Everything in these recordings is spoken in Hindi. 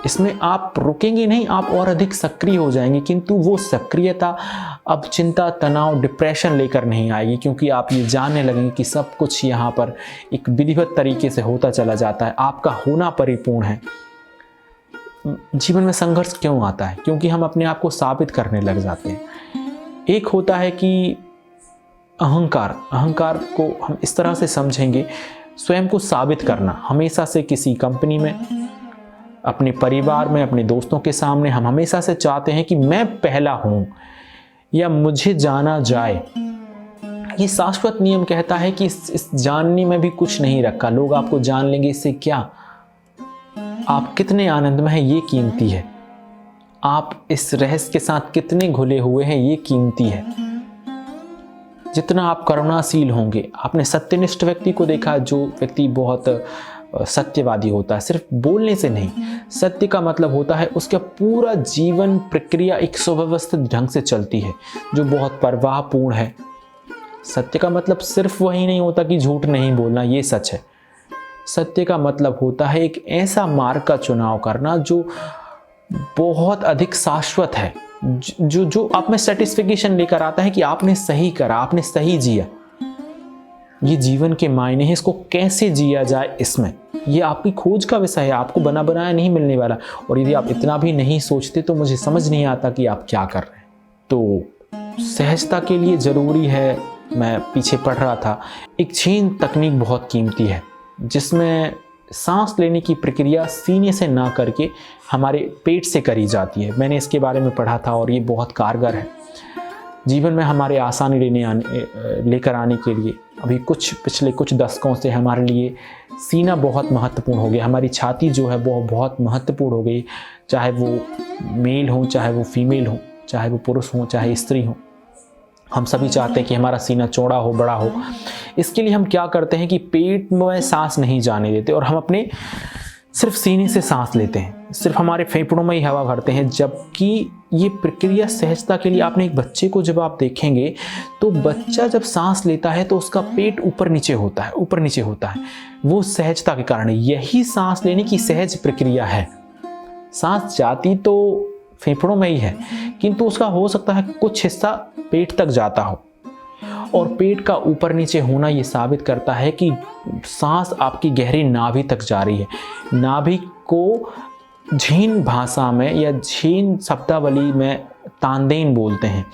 इसमें आप रुकेंगे नहीं, आप और अधिक सक्रिय हो जाएंगे, किंतु वो सक्रियता अब चिंता, तनाव, डिप्रेशन लेकर नहीं आएगी, क्योंकि आप ये जानने लगेंगे कि सब कुछ यहाँ पर एक विधिवत तरीके से होता चला जाता है, आपका होना परिपूर्ण है। जीवन में संघर्ष क्यों आता है? क्योंकि हम अपने आप को साबित करने लग जाते हैं। एक होता है कि अहंकार को हम इस तरह से समझेंगे, स्वयं को साबित करना। हमेशा से किसी कंपनी में, अपने परिवार में, अपने दोस्तों के सामने हम हमेशा से चाहते हैं कि मैं पहला हूं या मुझे जाना जाए। ये शाश्वत नियम कहता है कि इस जानने में भी कुछ नहीं रखा, लोग आपको जान लेंगे, इससे क्या, आप कितने आनंद में हैं ये कीमती है, आप इस रहस्य के साथ कितने घुले हुए हैं ये कीमती है। जितना आप करुणाशील होंगे, आपने सत्यनिष्ठ व्यक्ति को देखा, जो व्यक्ति बहुत सत्यवादी होता है, सिर्फ बोलने से नहीं, सत्य का मतलब होता है उसका पूरा जीवन प्रक्रिया एक सुव्यवस्थित ढंग से चलती है, जो बहुत परवाहपूर्ण है। सत्य का मतलब सिर्फ वही नहीं होता कि झूठ नहीं बोलना, ये सच है। सत्य का मतलब होता है एक ऐसा मार्ग का चुनाव करना जो बहुत अधिक शाश्वत है, जो आप में सेटिस्फिकेशन लेकर आता है कि आपने सही करा, आपने सही जिया। ये जीवन के मायने हैं, इसको कैसे जिया जाए, इसमें ये आपकी खोज का विषय है, आपको बना बनाया नहीं मिलने वाला। और यदि आप इतना भी नहीं सोचते तो मुझे समझ नहीं आता कि आप क्या कर रहे हैं। तो सहजता के लिए ज़रूरी है, मैं पीछे पढ़ रहा था, एक चीन तकनीक बहुत कीमती है, जिसमें सांस लेने की प्रक्रिया सीने से ना करके हमारे पेट से करी जाती है। मैंने इसके बारे में पढ़ा था और ये बहुत कारगर है जीवन में हमारे आसानी लेकर आने के लिए। अभी पिछले कुछ दशकों से हमारे लिए सीना बहुत महत्वपूर्ण हो गया, हमारी छाती जो है वो बहुत महत्वपूर्ण हो गई, चाहे वो मेल हो, चाहे वो फीमेल हो, चाहे वो पुरुष हो, चाहे स्त्री हो। हम सभी चाहते हैं कि हमारा सीना चौड़ा हो, बड़ा हो। इसके लिए हम क्या करते हैं कि पेट में सांस नहीं जाने देते और हम अपने सिर्फ सीने से सांस लेते हैं, सिर्फ हमारे फेफड़ों में ही हवा भरते हैं। जबकि ये प्रक्रिया सहजता के लिए, आपने एक बच्चे को जब आप देखेंगे तो बच्चा जब सांस लेता है तो उसका पेट ऊपर नीचे होता है, वो सहजता के कारण। यही सांस लेने की सहज प्रक्रिया है। सांस जाती तो फेफड़ों में ही है, किंतु उसका हो सकता है कुछ हिस्सा पेट तक जाता हो, और पेट का ऊपर नीचे होना ये साबित करता है कि सांस आपकी गहरी नाभि तक जा रही है। नाभि को झीन भाषा में या झीन शब्दावली में तानदेन बोलते हैं।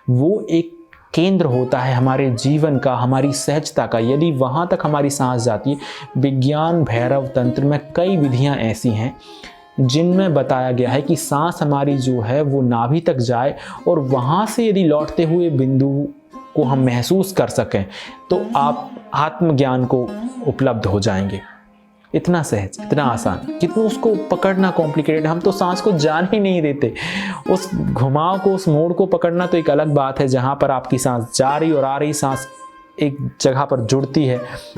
वो एक केंद्र होता है हमारे जीवन का, हमारी सहजता का। यदि वहाँ तक हमारी सांस जाती है, विज्ञान भैरव तंत्र में कई विधियाँ ऐसी हैं जिनमें बताया गया है कि सांस हमारी जो है वो नाभि तक जाए, और वहाँ से यदि लौटते हुए बिंदु को हम महसूस कर सकें तो आप आत्मज्ञान को उपलब्ध हो जाएंगे। इतना सहज, इतना आसान, कितना उसको पकड़ना कॉम्प्लिकेटेड। हम तो सांस को जान ही नहीं देते। उस घुमाव को, उस मोड़ को पकड़ना तो एक अलग बात है, जहाँ पर आपकी सांस जा रही और आ रही सांस एक जगह पर जुड़ती है,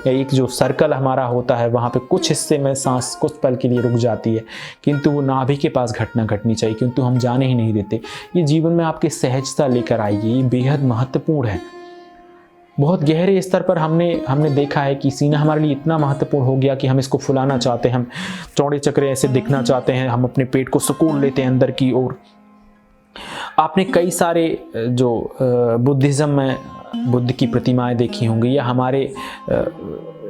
या एक जो सर्कल हमारा होता है वहाँ पे कुछ हिस्से में सांस कुछ पल के लिए रुक जाती है, किंतु वो नाभि के पास घटना घटनी चाहिए, किंतु हम जाने ही नहीं देते। ये जीवन में आपकी सहजता लेकर आएगी, ये बेहद महत्वपूर्ण है। बहुत गहरे स्तर पर हमने देखा है कि सीना हमारे लिए इतना महत्वपूर्ण हो गया कि हम इसको फुलाना चाहते हैं, हम चौड़े चक्रे ऐसे दिखना चाहते हैं, हम अपने पेट को सुकून लेते हैं अंदर की ओर। आपने कई सारे जो बुद्धिज़्म में बुद्ध की प्रतिमाएं देखी होंगी, या हमारे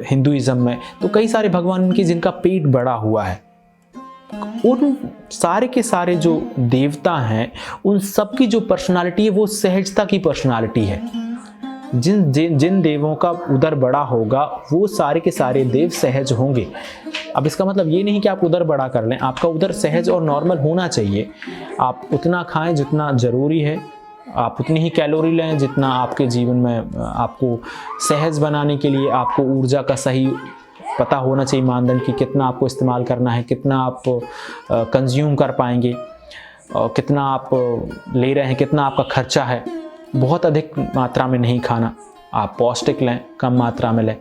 हिंदुइज्म में तो कई सारे भगवान उनके जिनका पेट बड़ा हुआ है। उन सारे के सारे जो देवता हैं, उन सब की जो पर्सनालिटी है वो सहजता की पर्सनालिटी है। जिन देवों का उदर बड़ा होगा वो सारे के सारे देव सहज होंगे। अब इसका मतलब ये नहीं कि आप उदर बड़ा कर लें, आपका उदर सहज और नॉर्मल होना चाहिए। आप उतना खाएं जितना ज़रूरी है, आप उतनी ही कैलोरी लें जितना आपके जीवन में आपको सहज बनाने के लिए आपको ऊर्जा का सही पता होना चाहिए, मानदंड की कितना आपको इस्तेमाल करना है, कितना आप कंज्यूम कर पाएंगे, और कितना आप ले रहे हैं, कितना आपका खर्चा है। बहुत अधिक मात्रा में नहीं खाना, आप पौष्टिक लें, कम मात्रा में लें।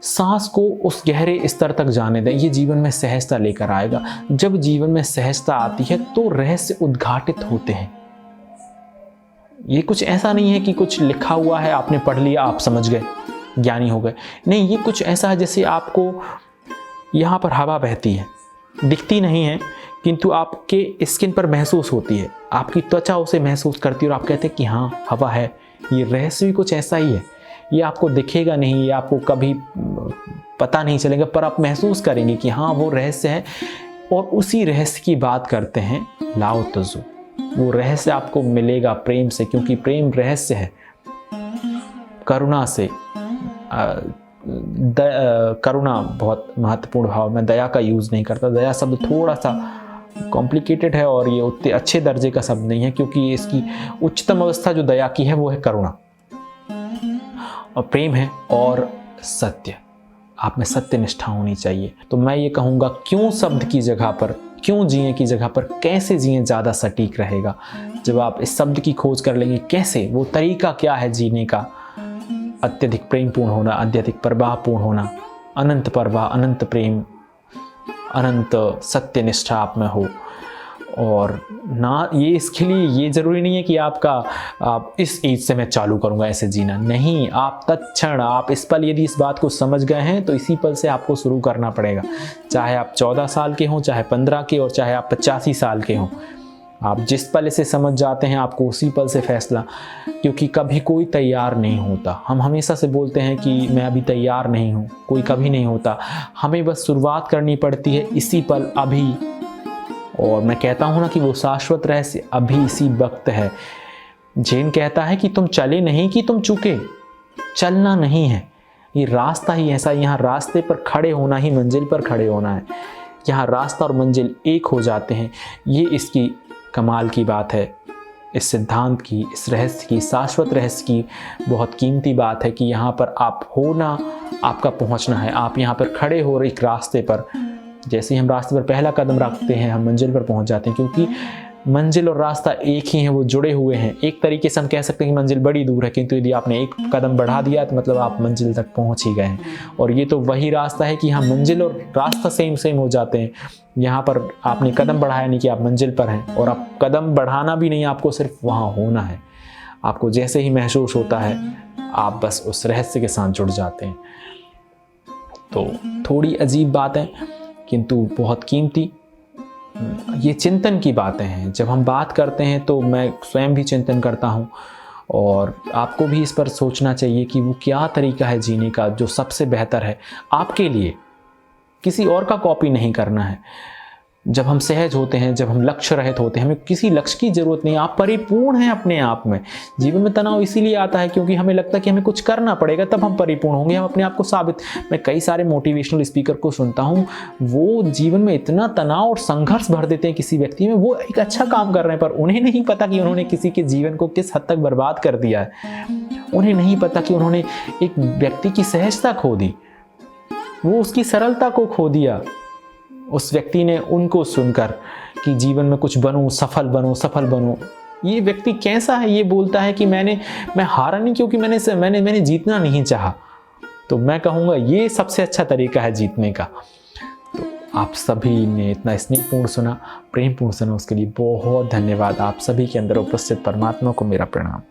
सांस को उस गहरे स्तर तक जाने दें, ये जीवन में सहजता लेकर आएगा। जब जीवन में सहजता आती है तो रहस्य उद्घाटित होते हैं। ये कुछ ऐसा नहीं है कि कुछ लिखा हुआ है, आपने पढ़ लिया, आप समझ गए, ज्ञानी हो गए। नहीं, ये कुछ ऐसा है जैसे आपको यहाँ पर हवा बहती है, दिखती नहीं है किंतु आपके स्किन पर महसूस होती है, आपकी त्वचा उसे महसूस करती है और आप कहते हैं कि हाँ हवा है। ये रहस्य भी कुछ ऐसा ही है, ये आपको दिखेगा नहीं, ये आपको कभी पता नहीं चलेगा, पर आप महसूस करेंगे कि हाँ वो रहस्य है। और उसी रहस्य की बात करते हैं लाओ त्ज़ु। वो रहस्य आपको मिलेगा प्रेम से, क्योंकि प्रेम रहस्य है। करुणा से, करुणा बहुत महत्वपूर्ण भाव, मैं दया का यूज़ नहीं करता, दया शब्द थोड़ा सा कॉम्प्लिकेटेड है और ये उतने अच्छे दर्जे का शब्द नहीं है, क्योंकि इसकी उच्चतम अवस्था जो दया की है वो है करुणा। और प्रेम है और सत्य, आप में सत्य निष्ठा होनी चाहिए। तो मैं ये कहूँगा क्यों शब्द की जगह पर, क्यों जिए की जगह पर कैसे जिए ज़्यादा सटीक रहेगा। जब आप इस शब्द की खोज कर लेंगे, कैसे, वो तरीका क्या है जीने का, अत्यधिक प्रेमपूर्ण होना, अत्यधिक प्रवाहपूर्ण होना, अनंत प्रवाह, अनंत प्रेम, अनंत सत्य निष्ठा आप में हो। और ना ये इसके लिए ये ज़रूरी नहीं है कि आप इस एज से मैं चालू करूँगा ऐसे जीना, नहीं। आप तत्क्षण, आप इस पल यदि इस बात को समझ गए हैं तो इसी पल से आपको शुरू करना पड़ेगा। चाहे आप 14 साल के हों, चाहे 15 के, और चाहे आप 85 साल के हों, आप जिस पल इसे समझ जाते हैं आपको उसी पल से फैसला, क्योंकि कभी कोई तैयार नहीं होता। हम हमेशा से बोलते हैं कि मैं अभी तैयार नहीं हूँ, कोई कभी नहीं होता। हमें बस शुरुआत करनी पड़ती है इसी पल, अभी। और मैं कहता हूँ ना कि वो शाश्वत रहस्य अभी इसी वक्त है। जैन कहता है कि तुम चले नहीं कि तुम चूके, चलना नहीं है, ये रास्ता ही ऐसा, यहाँ रास्ते पर खड़े होना ही मंजिल पर खड़े होना है। यहाँ रास्ता और मंजिल एक हो जाते हैं, ये इसकी कमाल की बात है। इस सिद्धांत की, इस रहस्य की, शाश्वत रहस्य की बहुत कीमती बात है कि यहाँ पर आप होना, आपका पहुँचना है। आप यहाँ पर खड़े हो रहे एक रास्ते पर, जैसे ही हम रास्ते पर पहला कदम रखते हैं हम मंजिल पर पहुँच जाते हैं, क्योंकि मंजिल और रास्ता एक ही हैं, वो जुड़े हुए हैं। एक तरीके से हम कह सकते हैं कि मंजिल बड़ी दूर है, किंतु यदि आपने एक कदम बढ़ा दिया तो मतलब आप मंजिल तक पहुंच ही गए हैं। और ये तो वही रास्ता है कि हम मंजिल और रास्ता सेम हो जाते हैं। यहाँ पर आपने कदम बढ़ाया नहीं कि आप मंजिल पर हैं, और आप कदम बढ़ाना भी नहीं, आपको सिर्फ वहाँ होना है। आपको जैसे ही महसूस होता है आप बस उस रहस्य के साथ जुड़ जाते हैं। तो थोड़ी अजीब बात है किंतु बहुत कीमती। ये चिंतन की बातें हैं। जब हम बात करते हैं तो मैं स्वयं भी चिंतन करता हूँ, और आपको भी इस पर सोचना चाहिए कि वो क्या तरीका है जीने का जो सबसे बेहतर है आपके लिए। किसी और का कॉपी नहीं करना है। जब हम सहज होते हैं, जब हम लक्ष्य रहित होते हैं, हमें किसी लक्ष्य की जरूरत नहीं। आप परिपूर्ण हैं अपने आप में। जीवन में तनाव इसीलिए आता है क्योंकि हमें लगता है कि हमें कुछ करना पड़ेगा तब हम परिपूर्ण होंगे, हम अपने आप को साबित। मैं कई सारे मोटिवेशनल स्पीकर को सुनता हूँ, वो जीवन में इतना तनाव और संघर्ष भर देते हैं किसी व्यक्ति में। वो एक अच्छा काम कर रहे हैं पर उन्हें नहीं पता कि उन्होंने किसी के जीवन को किस हद तक बर्बाद कर दिया है। उन्हें नहीं पता कि उन्होंने एक व्यक्ति की सहजता खो दी, वो उसकी सरलता को खो दिया। उस व्यक्ति ने उनको सुनकर कि जीवन में कुछ बनूं, सफल बनूं। ये व्यक्ति कैसा है? ये बोलता है कि मैं हारा नहीं क्योंकि मैंने जीतना नहीं चाहा। तो मैं कहूँगा ये सबसे अच्छा तरीका है जीतने का। तो आप सभी ने इतना स्नेहपूर्ण सुना, प्रेमपूर्ण सुना, उसके लिए बहुत धन्यवाद। आप सभी के अंदर उपस्थित परमात्मा को मेरा प्रणाम।